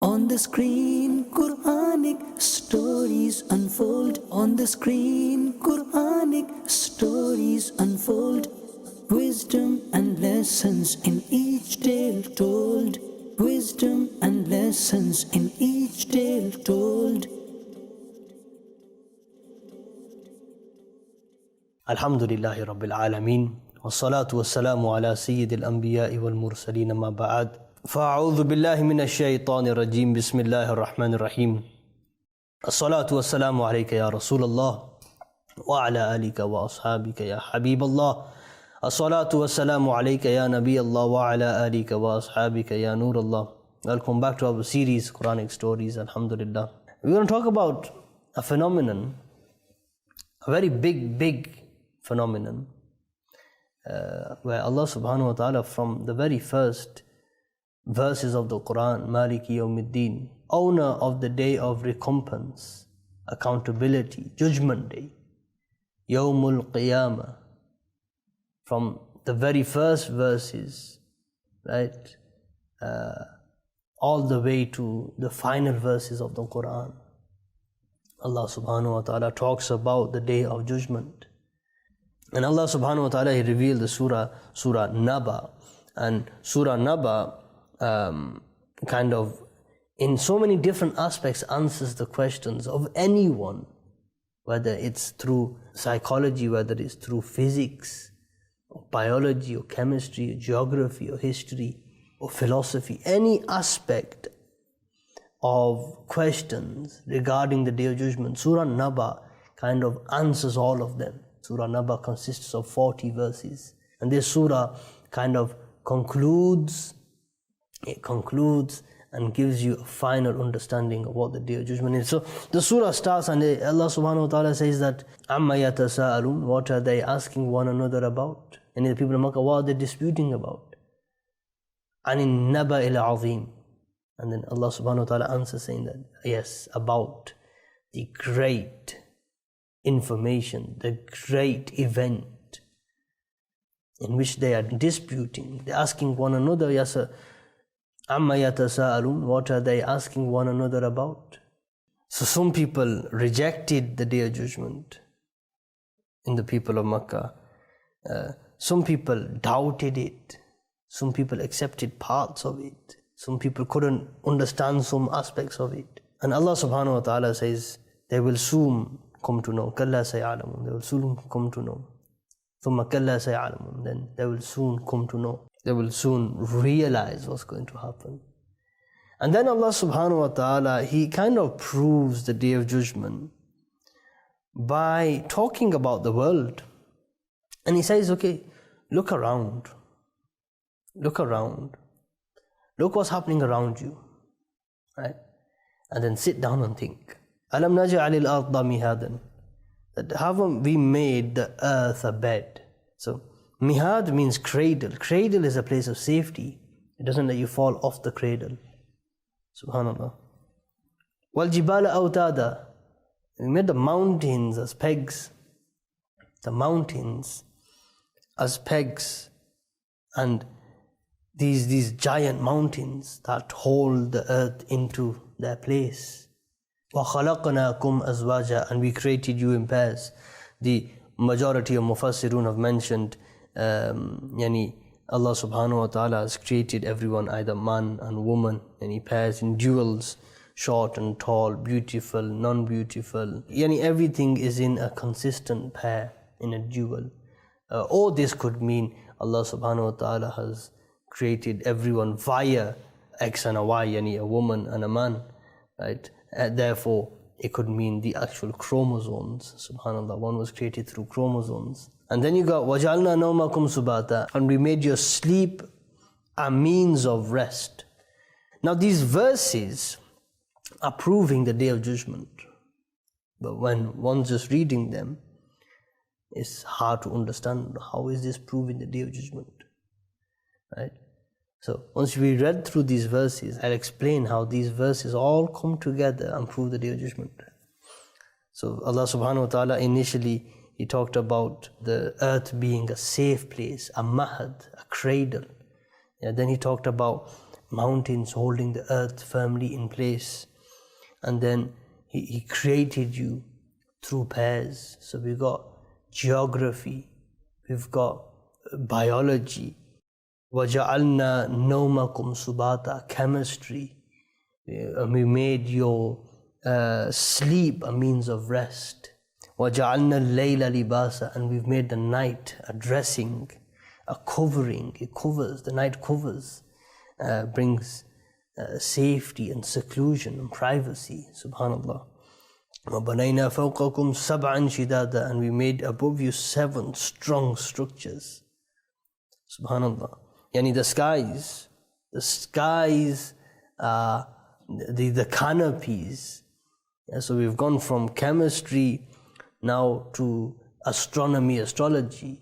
On the screen, Quranic stories unfold. On the screen, Quranic stories unfold. Wisdom and lessons in each tale told. Wisdom and lessons in each tale told. Alhamdulillahi Rabbil Alameen. Wassalatu wassalamu ala Sayyidil Anbiya'i wal Mursaleen amma ba'ad. فأعوذ بالله من الشيطان الرجيم بسم الله الرحمن الرحيم الصلاة والسلام عليك يا رسول الله وعلى آلك وأصحابك يا حبيب الله الصلاة والسلام عليك يا نبي الله وعلى آلك وأصحابك يا نور الله. Welcome back to our series Quranic Stories. Alhamdulillah. We're going to talk about a phenomenon, a very big phenomenon where Allah subhanahu wa ta'ala from the very first verses of the Quran, Maliki Yawmiddin, owner of the day of recompense, accountability, judgment day, Yawmul Qiyamah, from the very first verses, right, all the way to the final verses of the Quran. Allah subhanahu wa ta'ala talks about the day of judgment. And Allah subhanahu wa ta'ala, He revealed the Surah Naba. And Surah Naba kind of in so many different aspects answers the questions of anyone, whether it's through psychology, whether it's through physics, or biology, or chemistry, or geography, or history, or philosophy, any aspect of questions regarding the Day of Judgment. Surah Naba kind of answers all of them. Surah Naba consists of 40 verses. And this surah kind of concludes and gives you a final understanding of what the Day of Judgment is. So the surah starts and Allah subhanahu wa ta'ala says that Amma yatasa'alun, what are they asking one another about? And the people of Makkah, what are they disputing about? Anin naba'il azim. And then Allah subhanahu wa ta'ala answers saying that, yes, about the great information, the great event in which they are disputing. They're asking one another, yes, Amma yatasa'alun, what are they asking one another about? So some people rejected the Day of Judgment in the people of Makkah. Some people doubted it. Some people accepted parts of it. Some people couldn't understand some aspects of it. And Allah subhanahu wa ta'ala says, they will soon come to know. Kalla say'alamun. They will soon come to know. Thumma kalla say'alamun. Then they will soon come to know. They will soon realize what's going to happen. And then Allah subhanahu wa ta'ala, He kind of proves the Day of Judgment by talking about the world. And He says, okay, look around. Look around. Look what's happening around you. Right? And then sit down and think. Alam naj'alil arda mihadan. That haven't we made the earth a bed? So mihad means cradle. Cradle is a place of safety. It doesn't let you fall off the cradle. Subhanallah. Wal jibala awtada. We made the mountains as pegs. The mountains as pegs. And these giant mountains that hold the earth into their place. وَخَلَقْنَاكُمْ أَزْوَاجًا. And we created you in pairs. The majority of Mufassirun have mentioned Allah subhanahu wa ta'ala has created everyone, either man and woman, and He pairs in duals, short and tall, beautiful, non-beautiful. Everything is in a consistent pair, in a dual. Or this could mean Allah subhanahu wa ta'ala has created everyone via X and a Y, a woman and a man, right? Therefore, it could mean the actual chromosomes. Subhanallah, one was created through chromosomes. And then you got وَجَعَلْنَا نَوْمَكُمْ سُبَاتًا. And we made your sleep a means of rest. Now these verses are proving the Day of Judgment. But when one's just reading them, it's hard to understand how is this proving the Day of Judgment. Right? So once we read through these verses, I'll explain how these verses all come together and prove the Day of Judgment. So Allah subhanahu wa ta'ala initially He talked about the earth being a safe place, a mahad, a cradle. Then He talked about mountains holding the earth firmly in place. And then He created you through pairs. So we've got geography, we've got biology, وَجَعَلْنَا نَوْمَكُمْ سُبَاتًا, chemistry. And we made your sleep a means of rest. وَجَعَلْنَا اللَّيْلَ لِبَاسًا, and we've made the night a dressing, a covering. It covers, the night covers, brings safety and seclusion and privacy. Subhanallah. وَبَنَيْنَا فَوْقَكُمْ سَبْعًا شِدَادًا, and we made above you 7 strong structures. Subhanallah. Yani the skies are the canopies. Yeah, so we've gone from chemistry now to astronomy, astrology,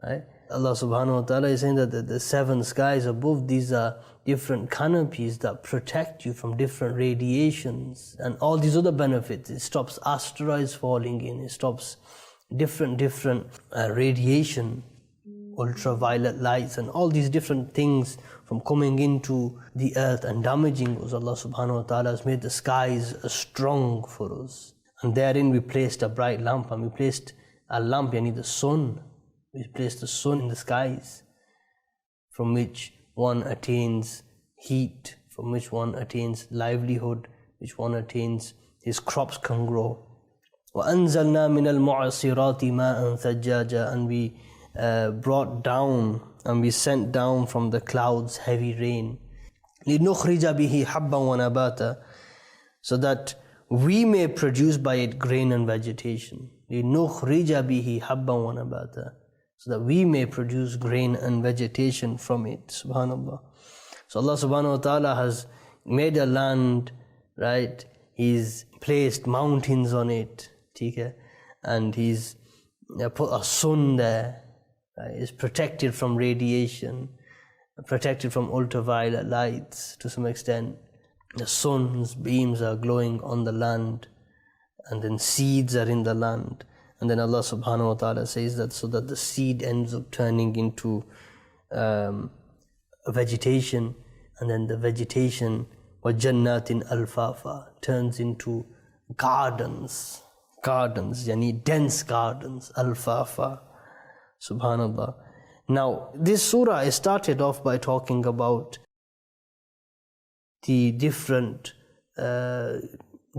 right? Allah subhanahu wa ta'ala is saying that the 7 skies above, these are different canopies that protect you from different radiations and all these other benefits. It stops asteroids falling in, it stops different radiation, ultraviolet lights and all these different things from coming into the earth and damaging us. Allah subhanahu wa ta'ala has made the skies strong for us. And therein we placed a bright lamp, and we placed a lamp, yani the sun. We placed the sun in the skies, from which one attains heat, from which one attains livelihood, which one attains his crops can grow. وَأَنزَلْنَا مِنَ الْمُعَصِرَاتِ مَاءً ثَجَّاجًا, and we brought down and we sent down from the clouds heavy rain. لِنُخْرِجَ بِهِ حَبًّا وَنَبَاتًا, so that we may produce by it grain and vegetation. لِنُخْرِجَ بِهِ حَبًّا وَنَبَاتًا, so that we may produce grain and vegetation from it. Subhanallah. So Allah subhanahu wa ta'ala has made a land, right? He's placed mountains on it, and He's put a sun there. Right? It's protected from radiation, protected from ultraviolet lights to some extent. The sun's beams are glowing on the land, and then seeds are in the land. And then Allah subhanahu wa ta'ala says that so that the seed ends up turning into vegetation, and then the vegetation, وَجَنَّاتٍ أَلْفَافًا, turns into gardens, yani dense gardens, alfafa. Subhanallah. Now, this surah is started off by talking about the different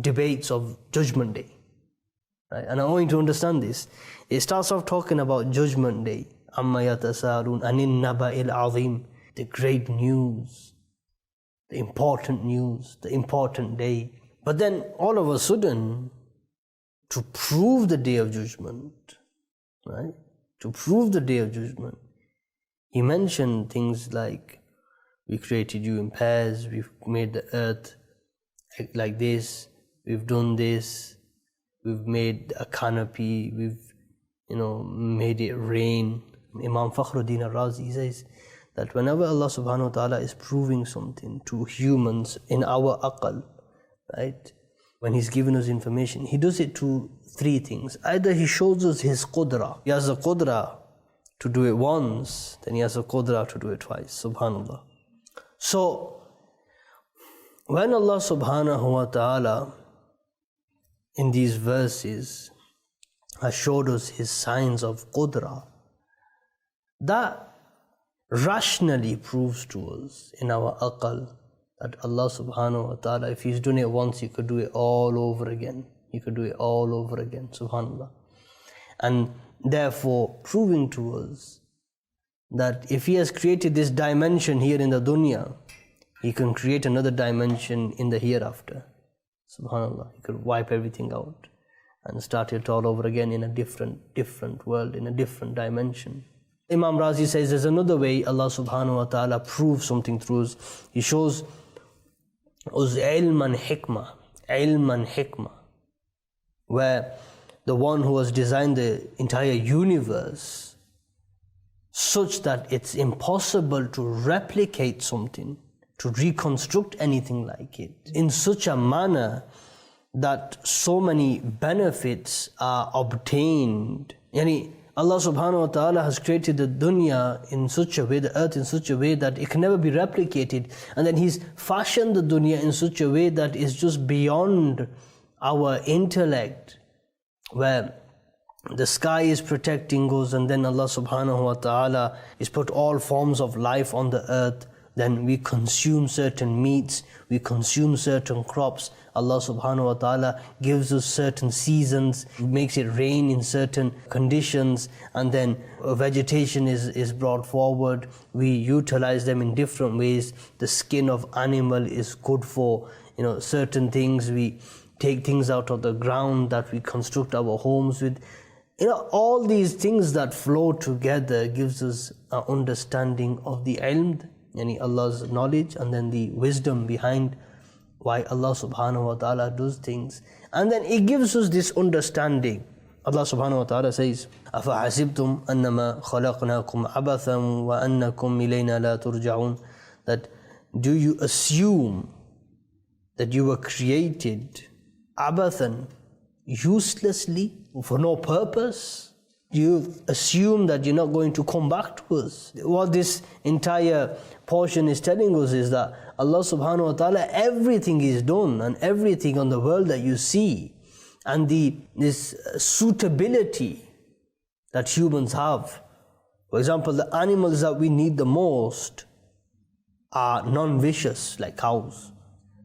debates of Judgment Day. Right? And I want you to understand this. It starts off talking about Judgment Day. عَمَّا يَتَسَاءَلُونَ عَنِ النَّبَإِ الْعَظِيمِ, the great news, the important news, the important day. But then all of a sudden, to prove the Day of Judgment, right? To prove the Day of Judgment, He mentioned things like, we created you in pairs, we've made the earth like this, we've done this, we've made a canopy, we've made it rain. Imam Fakhruddin al-Razi says that whenever Allah subhanahu wa ta'ala is proving something to humans in our aqal, right, when He's given us information, He does it to 3 things. Either He shows us His qudra, He has a qudra to do it once, then He has a qudra to do it twice. Subhanallah. So, when Allah subhanahu wa ta'ala in these verses has showed us His signs of qudra, that rationally proves to us in our aqal that Allah subhanahu wa ta'ala, if He's done it once, He could do it all over again. He could do it all over again, subhanallah. And therefore proving to us that if He has created this dimension here in the dunya, He can create another dimension in the hereafter. Subhanallah. He could wipe everything out and start it all over again in a different world, in a different dimension. Imam Razi says there's another way Allah subhanahu wa ta'ala proves something through us. He shows us ilman hikmah, where the one who has designed the entire universe such that it's impossible to replicate something, to reconstruct anything like it, in such a manner that so many benefits are obtained. Yani Allah subhanahu wa ta'ala has created the dunya in such a way, the earth in such a way that it can never be replicated. And then He's fashioned the dunya in such a way that is just beyond our intellect, where the sky is protecting us, and then Allah subhanahu wa ta'ala is put all forms of life on the earth. Then we consume certain meats, we consume certain crops. Allah subhanahu wa ta'ala gives us certain seasons, makes it rain in certain conditions, and then vegetation is brought forward. We utilize them in different ways. The skin of animal is good for certain things. We take things out of the ground that we construct our homes with. All these things that flow together gives us an understanding of the ilm, yani Allah's knowledge, and then the wisdom behind why Allah subhanahu wa ta'ala does things. And then it gives us this understanding. Allah subhanahu wa ta'ala says, أَفَحَسِبْتُمْ أَنَّمَا خَلَقْنَاكُمْ عَبَثًا وَأَنَّكُمْ إِلَيْنَا لَا تُرْجَعُونَ. That do you assume that you were created abathan, uselessly, for no purpose? You assume that you're not going to come back to us. What this entire portion is telling us is that Allah subhanahu wa ta'ala, everything is done, and everything on the world that you see, and this suitability that humans have. For example, the animals that we need the most are non-vicious, like cows,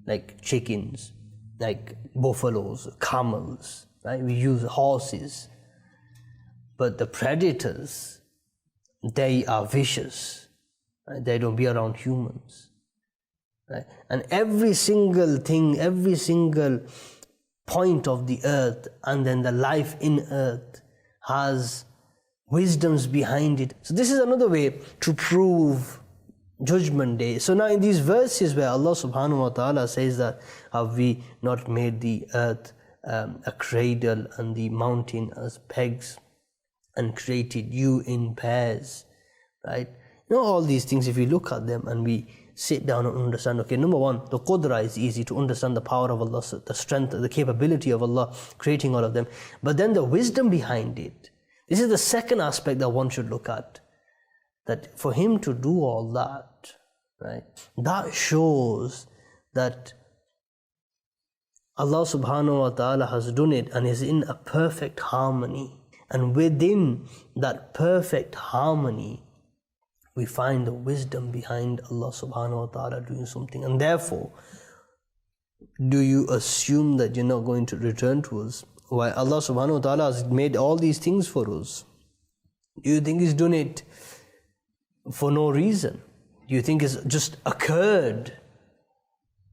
like chickens, like buffaloes, camels, right? We use horses. But the predators, they are vicious. Right? They don't be around humans. Right? And every single thing, every single point of the earth, and then the life in earth has wisdoms behind it. So this is another way to prove Judgment Day. So now in these verses where Allah subhanahu wa ta'ala says that, have we not made the earth a cradle and the mountain as pegs, and created you in pairs, right? All these things, if we look at them and we sit down and understand, okay, number one, the qudra is easy to understand, the power of Allah, the strength, the capability of Allah creating all of them. But then the wisdom behind it, this is the second aspect that one should look at. That for Him to do all that, right, that shows that Allah subhanahu wa ta'ala has done it and is in a perfect harmony. And within that perfect harmony, we find the wisdom behind Allah subhanahu wa ta'ala doing something. And therefore, do you assume that you're not going to return to us? Why Allah subhanahu wa ta'ala has made all these things for us? Do you think He's done it for no reason? Do you think it's just occurred?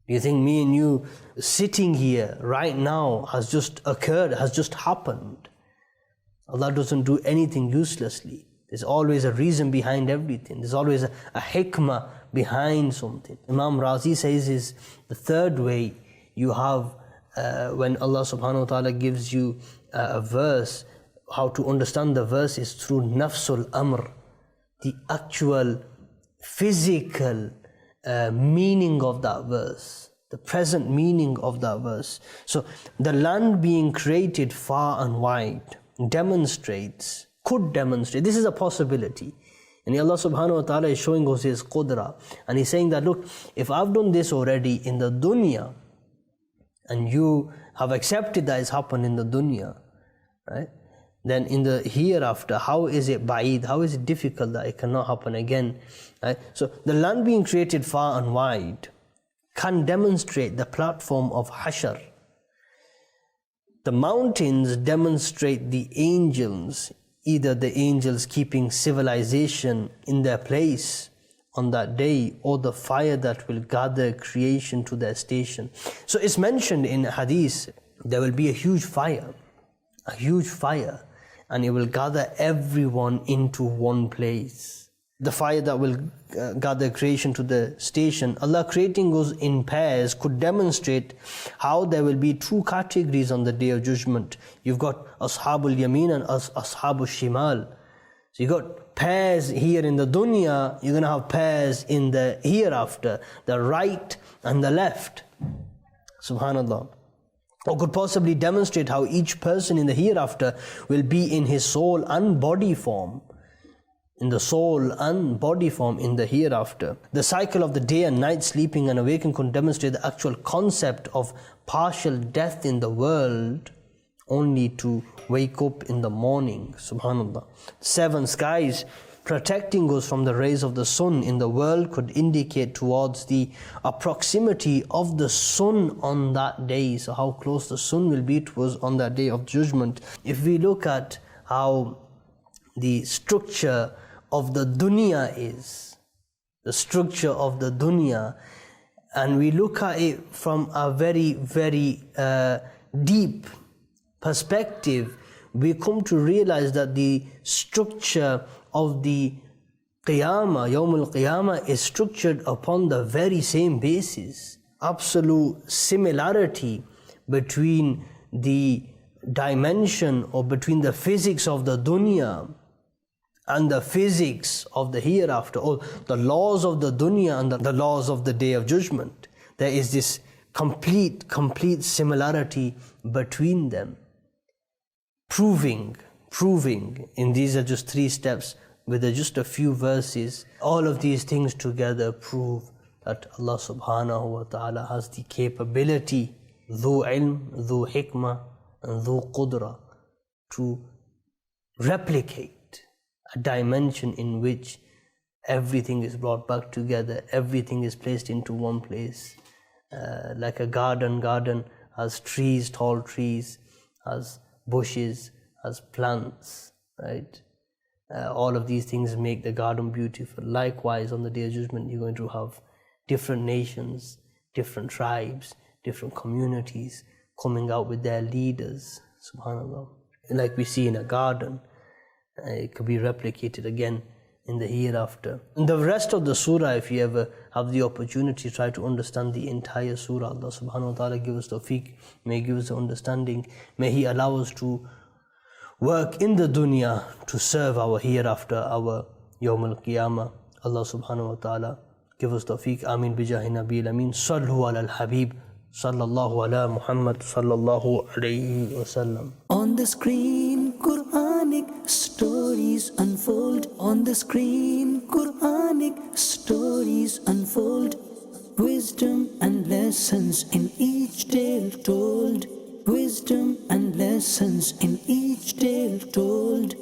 Do you think me and you sitting here right now has just occurred, has just happened? Allah doesn't do anything uselessly. There's always a reason behind everything. There's always a hikmah behind something. Imam Razi says is the third way you have when Allah subhanahu wa ta'ala gives you a verse, how to understand the verse is through nafsul amr, the actual physical meaning of that verse, the present meaning of that verse. So the land being created far and wide could demonstrate, this is a possibility. And Allah subhanahu wa ta'ala is showing us His qudra. And He's saying that, look, if I've done this already in the dunya, and you have accepted that it's happened in the dunya, right? Then in the hereafter, how is it ba'id? How is it difficult that it cannot happen again? Right? So the land being created far and wide can demonstrate the platform of Hashr. The mountains demonstrate the angels, either the angels keeping civilization in their place on that day, or the fire that will gather creation to their station. So it's mentioned in hadith, there will be a huge fire, and it will gather everyone into one place. The fire that will gather creation to the station, Allah creating us in pairs, could demonstrate how there will be two categories on the Day of Judgment. You've got Ashabul Yameen and Ashabul Shimal. So you got pairs here in the dunya, you're going to have pairs in the hereafter, the right and the left. Subhanallah. or could possibly demonstrate how each person in the hereafter will be in his soul and body form, in the soul and body form in the hereafter. The cycle of the day and night, sleeping and awaking, could demonstrate the actual concept of partial death in the world, only to wake up in the morning. Subhanallah. 7 skies protecting us from the rays of the sun in the world could indicate towards the proximity of the sun on that day. So how close the sun will be to us on that day of judgment. If we look at how the structure of the dunya is, the structure of the dunya, and we look at it from a very, very deep perspective, we come to realize that the structure of the Qiyamah, Yawm al-Qiyamah, is structured upon the very same basis. Absolute similarity between the dimension or between the physics of the dunya and the physics of the hereafter, or the laws of the dunya and the laws of the day of judgment. There is this complete similarity between them. Proving, and these are just 3 steps with just a few verses. All of these things together prove that Allah subhanahu wa ta'ala has the capability, dhu ilm, dhu hikmah, and dhu qudra, to replicate a dimension in which everything is brought back together, everything is placed into one place. Like a garden has trees, tall trees, has bushes, has plants, right? All of these things make the garden beautiful. Likewise, on the Day of Judgment, you're going to have different nations, different tribes, different communities coming out with their leaders, subhanAllah. Like we see in a garden, it could be replicated again in the hereafter. In the rest of the surah, if you ever have the opportunity, try to understand the entire surah. Allah subhanahu wa ta'ala give us tawfiq, may give us the understanding, may He allow us to work in the dunya to serve our hereafter, our Yawm al-Qiyamah. Allah subhanahu wa ta'ala give us tawfiq. Ameen bijahi Nabil Ameen. Sallu ala al-Habib. Sallallahu ala Muhammad sallallahu alayhi wa sallam. On the screen, Quranic stories unfold. On the screen, Quranic stories unfold. Wisdom and lessons in each tale told. Wisdom and lessons in each tale told.